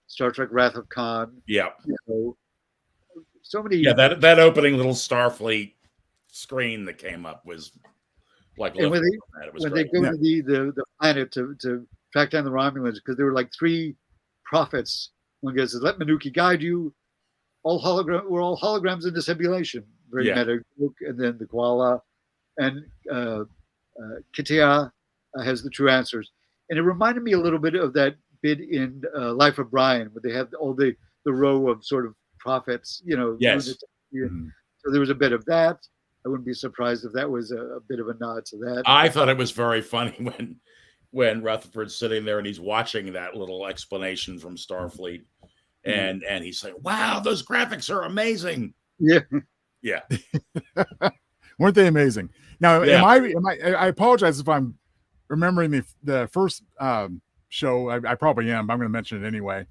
Star Trek: Wrath of Khan. Yeah. So many. Yeah, that opening little Starfleet screen that came up was like. And when they go to the planet to track down the Romulans, because there were like 3 prophets. One guy says, "Let Manuki guide you." We're all holograms in dissimulation. Very meta joke. And then the koala and Kitia has the true answers. And it reminded me a little bit of that bit in Life of Brian, where they have all the row of sort of prophets, Yes. So there was a bit of that. I wouldn't be surprised if that was a bit of a nod to that. I thought it was very funny when Rutherford's sitting there and he's watching that little explanation from Starfleet. And he's saying, "Wow, those graphics are amazing." Yeah. Weren't they amazing? Now, I apologize if I'm remembering the first show. I probably am, but I'm going to mention it anyway.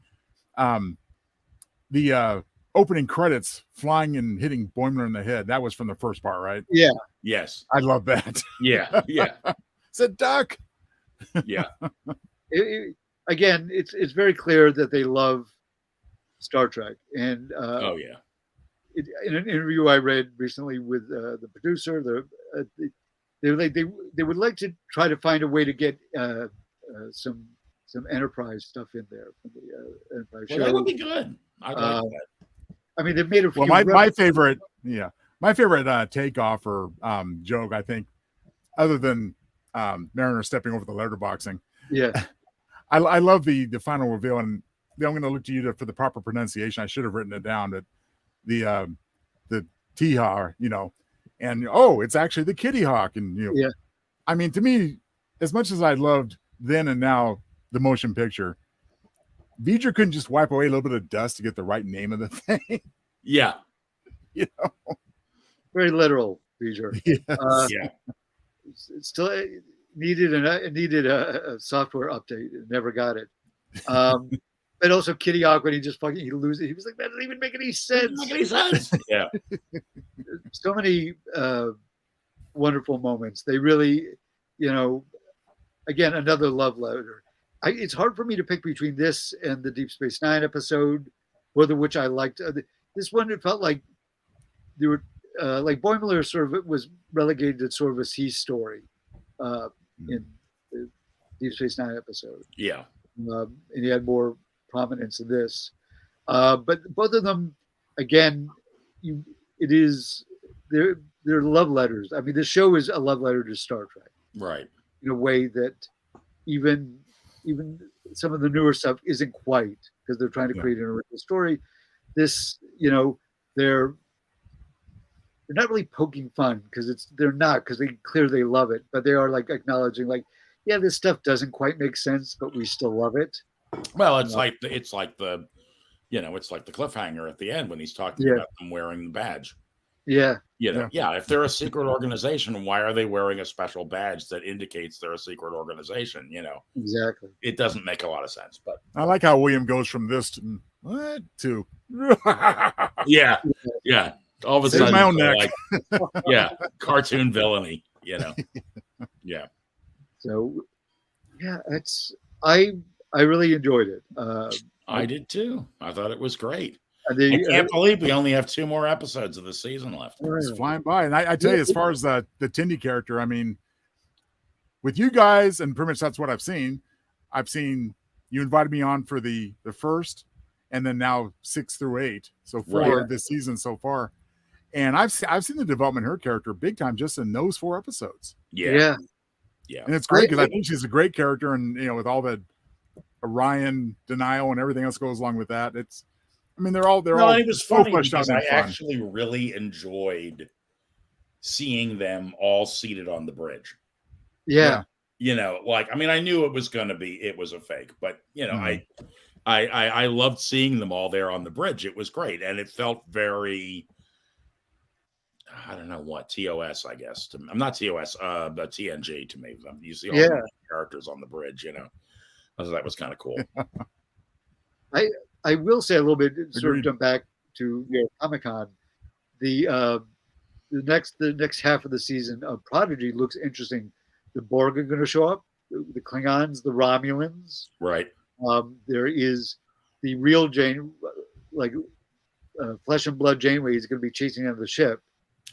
The opening credits, flying and hitting Boimler in the head, that was from the first part, right? Yeah. Yes. I love that. Yeah. It's a duck. Yeah. Again, it's very clear that they love Star Trek, and in an interview I read recently with the producer, they would like to try to find a way to get some Enterprise stuff in there from the Enterprise show. That would be good. I like that. I mean, they've made a few. Well, my favorite takeoff or joke, I think, other than Mariner stepping over the letterboxing. Yeah, I love the final reveal, and I'm going to look to you for the proper pronunciation. I should have written it down, but the T-Hawk, and it's actually the Kitty Hawk. And, I mean, to me, as much as I loved then and now the motion picture, V'ger couldn't just wipe away a little bit of dust to get the right name of the thing. Yeah. Very literal, V'ger. Yes. It still needed a software update. It never got it. And also Kitty Hawk, when he just he loses it. He was like, that doesn't even make any sense. Yeah. So many wonderful moments. They really, again, another love letter. It's hard for me to pick between this and the Deep Space Nine episode, both of which I liked. This one, it felt like they were like Boimler sort of was relegated to sort of a sea story in the Deep Space Nine episode. Yeah. And he had more prominence in this, but both of them, again, they're love letters. I mean, this show is a love letter to Star Trek, right? In a way that even some of the newer stuff isn't quite, because they're trying to create an original story. This, they're they're not really poking fun because they're not because they clearly love it, but they are like acknowledging like, yeah, this stuff doesn't quite make sense, but we still love it. Well, it's like the cliffhanger at the end when he's talking about them wearing the badge. Yeah. If they're a secret organization, why are they wearing a special badge that indicates they're a secret organization? Exactly. It doesn't make a lot of sense. But I like how William goes from this to what to yeah. All of a sudden, my own neck. Cartoon villainy. Yeah. So, I really enjoyed it. I did too. I thought it was great. I can't believe we only have 2 more episodes of the season left. It's flying by. And I tell you, as far as the Tindy character, I mean, with you guys, and pretty much that's what I've seen you invited me on for the first, and then now 6 through 8. So 4 this season so far. And I've seen the development of her character big time just in those 4 episodes. Yeah. And it's great because I think she's a great character, and with all the Orion denial and everything else goes along with that. It was funny because I actually really enjoyed seeing them all seated on the bridge. Yeah. I knew it was a fake, but I loved seeing them all there on the bridge. It was great. And it felt very, I don't know what, TOS, I guess. I'm not TOS, but TNG to me. You see all the characters on the bridge, I thought that was kind of cool. I will say a little bit, sort of jump back to Comic-Con. The next half of the season of Prodigy looks interesting. The Borg are going to show up, the Klingons, the Romulans. Right. There is the real flesh and blood Janeway is going to be chasing down the ship.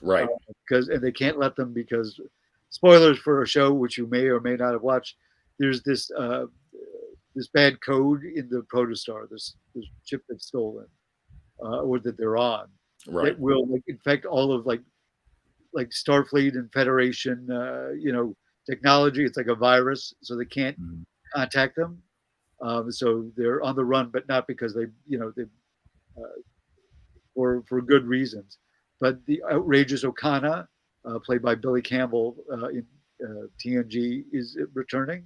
Right. And they can't let them because, spoilers for a show which you may or may not have watched, there's this bad code in the protostar, this ship that's stolen, or that they're on, that will infect all of like Starfleet and Federation, technology. It's like a virus, so they can't contact them. So they're on the run, but not because they for good reasons. But the outrageous Okana, played by Billy Campbell in TNG, is returning.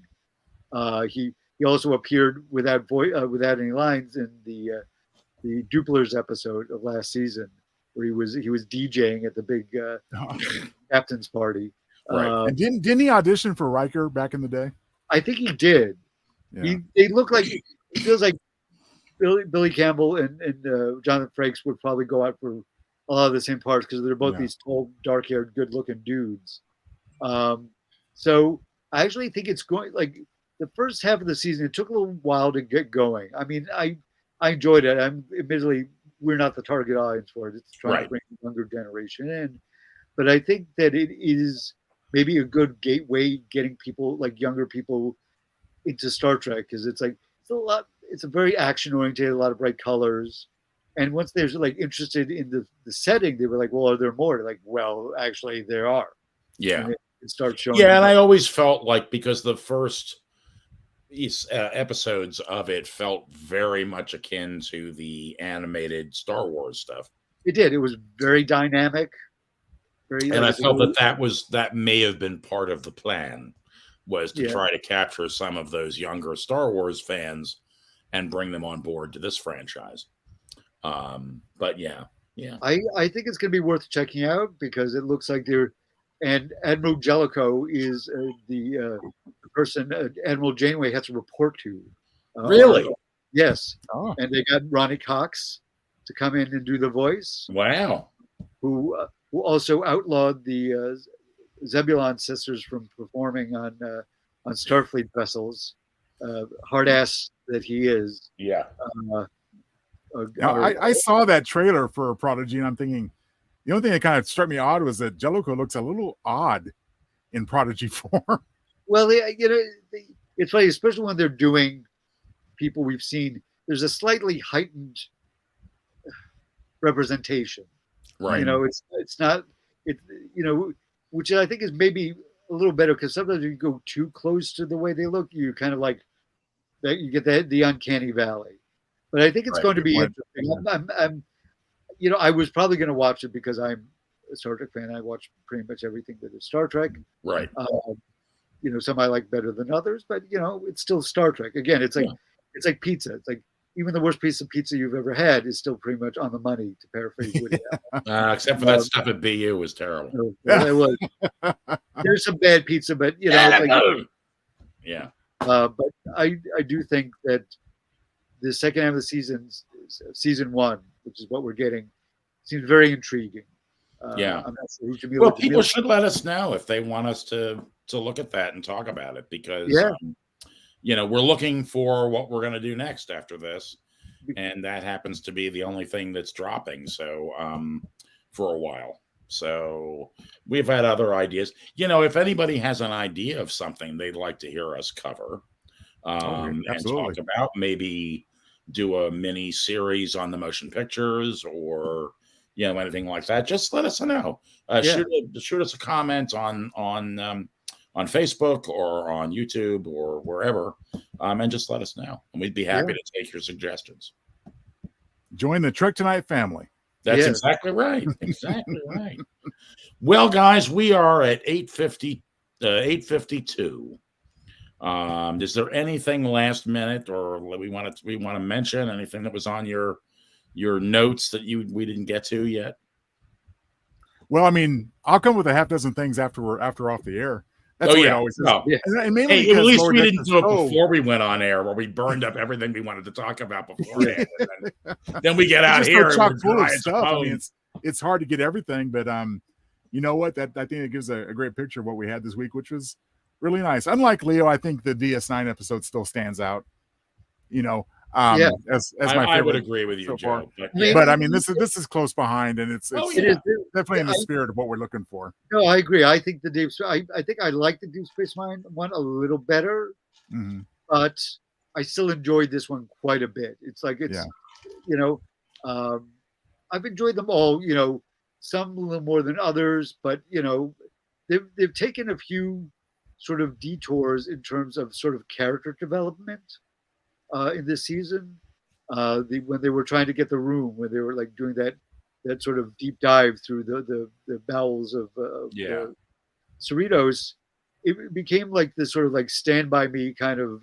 He also appeared without any lines in the Duplers episode of last season, where he was DJing at the big captain's party. Right. And didn't he audition for Riker back in the day? I think he did. Yeah. They look like, it feels like Billy Campbell and Jonathan Frakes would probably go out for a lot of the same parts because they're both these tall, dark-haired, good-looking dudes. So I actually think it's going, like, the first half of the season, it took a little while to get going. I mean, I enjoyed it. Admittedly, we're not the target audience for it. It's trying to bring the younger generation in. But I think that it is maybe a good gateway getting people, like younger people, into Star Trek, because it's a very action oriented, a lot of bright colors. And once they're like interested in the setting, they were like, well, are there more? They're like, well, actually there are. Yeah. And it starts showing. Yeah. And I always felt like, because the first episodes of it felt very much akin to the animated Star Wars stuff. It did. It was very dynamic. And I felt that may have been part of the plan, was to try to capture some of those younger Star Wars fans and bring them on board to this franchise. But yeah. I think it's going to be worth checking out because it looks like and Admiral Jellicoe is the person Admiral Janeway has to report to. Really? Yes. Oh. And they got Ronnie Cox to come in and do the voice. Wow. Who also outlawed the Zebulon sisters from performing on Starfleet vessels. Hard ass that he is. Yeah. I saw that trailer for Prodigy, and I'm thinking, the only thing that kind of struck me odd was that Jellicoe looks a little odd in Prodigy form. Well, it's funny, especially when they're doing people we've seen. There's a slightly heightened representation. Right. It's not, which I think is maybe a little better, because sometimes if you go too close to the way they look, you kind of like that, you get the uncanny valley. But I think it's going to be interesting. I was probably going to watch it because I'm a Star Trek fan. I watch pretty much everything that is Star Trek. Right. Some I like better than others, but it's still Star Trek. Again, it's like pizza. It's like even the worst piece of pizza you've ever had is still pretty much on the money, to paraphrase Woody Allen. Except for that stuff at BU was terrible. It was. There's some bad pizza, but yeah. But I do think that the second half of the season 1, which is what we're getting, seems very intriguing. I'm not sure who should be. Well, people should let us know if they want us to look at that and talk about it, because we're looking for what we're going to do next after this, and that happens to be the only thing that's dropping. So for a while. So we've had other ideas. If anybody has an idea of something they'd like to hear us cover and talk about, maybe do a mini series on the motion pictures or anything like that, just let us know. Shoot us a comment on Facebook or on YouTube or wherever, and just let us know, and we'd be happy to take your suggestions. Join the Trek Tonight family. That's exactly right. Exactly right. Well, guys, we are at 8:52. Is there anything last minute or we want to mention? Anything that was on your notes that we didn't get to yet? Well, I mean, I'll come with a half dozen things after we're off the air. That's what it always is. And mainly at least we didn't do it before we went on air, where we burned up everything we wanted to talk about beforehand. Then we get out here chock full of stuff. I mean, it's hard to get everything, but you know what? I think it gives a great picture of what we had this week, which was really nice. Unlike Leo, I think the DS9 episode still stands out. As my favorite. I would agree with you, so Joe. But I mean, this is close behind, and it's definitely in the spirit of what we're looking for. No, I agree. I think I think I like the Deep Space Nine one a little better, but I still enjoyed this one quite a bit. I've enjoyed them all. Some a little more than others, but they've taken a few sort of detours in terms of sort of character development. In this season, when they were trying to get the room, when they were like doing that sort of deep dive through the bowels of the Cerritos, it became like this sort of like Stand By Me kind of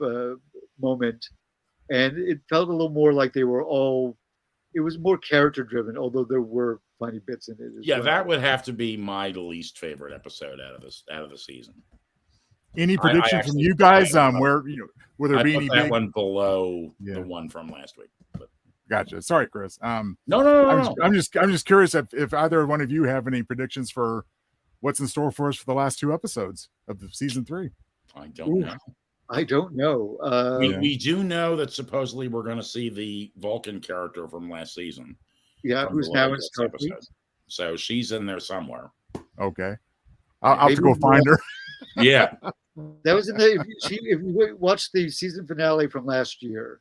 moment, and it felt a little more like they were all. It was more character driven, although there were funny bits in it. That would have to be my least favorite episode out of the season. Any prediction from you guys? Where there be any that one below the one from last week? But. Gotcha. Sorry, Chris. No. I'm just curious if either one of you have any predictions for what's in store for us for the last 2 episodes of the season 3. I don't know. I don't know. We do know that supposedly we're going to see the Vulcan character from last season. Yeah, who's now in Star Trek. So she's in there somewhere. Okay, I'll have to go find her. Yeah. That was in the. If you watched the season finale from last year.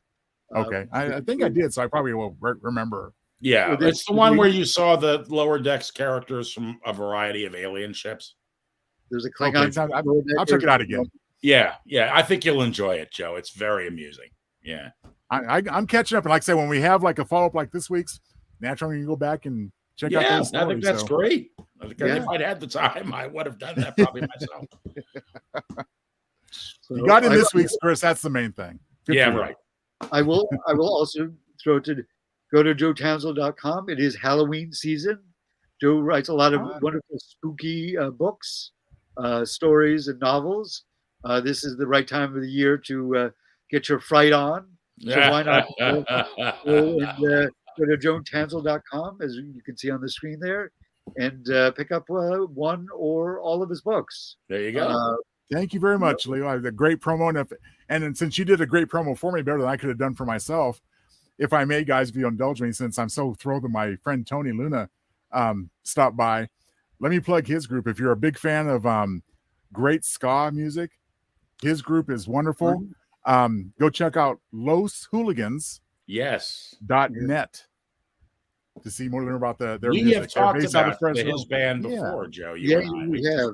Okay, I think I did, so I probably will remember. Yeah, it's the one where you saw the lower decks characters from a variety of alien ships. There's a Klingon. Okay, I'll check it out again. Yeah, I think you'll enjoy it, Joe. It's very amusing. Yeah, I'm catching up, and like I said, when we have like a follow up like this week's, naturally you can go back and check out those stories. I think that's great. If I'd had the time, I would have done that probably myself. You got in this week's, Chris. That's the main thing. Good right. I will also go to joetownsend.com. It is Halloween season. Joe writes a lot of wonderful spooky books, stories, and novels. This is the right time of the year to get your fright on. So why not go to joetownsend.com, as you can see on the screen there, and pick up one or all of his books. There you go. Thank you very much, Leo. I had a great promo, and since you did a great promo for me, better than I could have done for myself, if I may, guys, if you indulge me, since I'm so thrilled that my friend Tony Luna stopped by, let me plug his group. If you're a big fan of great ska music, his group is wonderful. Go check out Los Hooligans. .net to see more about their music. We have talked about his band before, Joe. We have.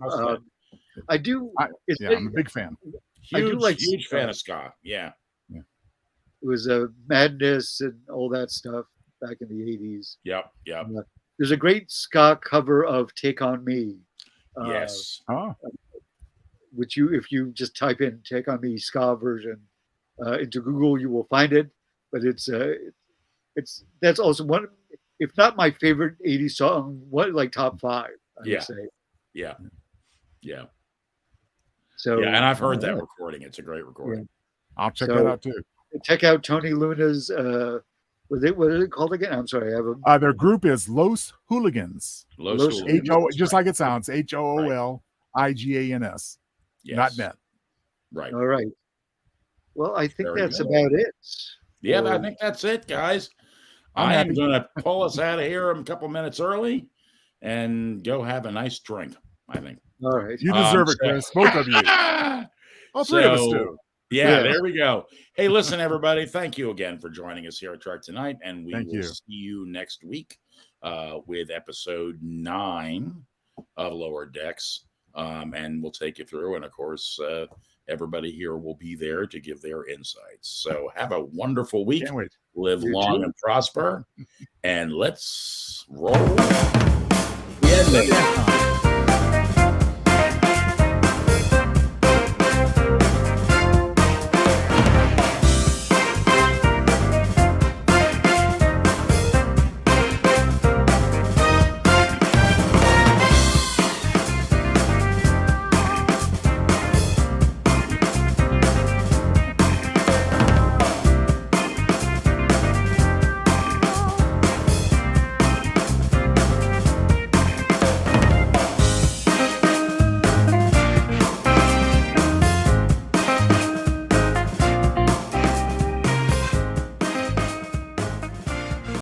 I do. I'm a big fan. Huge fan of ska. Yeah. It was Madness and all that stuff back in the 80s. Yep. there's a great ska cover of "Take on Me." Yes. Which if you just type in "Take on Me" ska version into Google, you will find it. But that's also one, if not my favorite '80s song, like top 5. I would say. Yeah. So and I've heard that recording. It's a great recording. Yeah. I'll check that out too. Check out Tony Luna's. What is it called again? I'm sorry, I have their group is Los Hooligans. Los Hooligans. Just like it sounds. HOOLIGANS. Yes. Not net. Right. All right. Well, I think that's about it. Yeah, I think that's it, guys. I'm going to pull us out of here a couple minutes early and go have a nice drink, I think. All right. You deserve it, Chris. Both of you. All three of us do. Yeah, there we go. Hey, listen, everybody. Thank you again for joining us here at Trek Tonight. And we will see you next week with episode 9 of Lower Decks. And we'll take you through. And, of course, everybody here will be there to give their insights. So have a wonderful week. Can't wait. Live long and prosper. And let's roll. Yeah.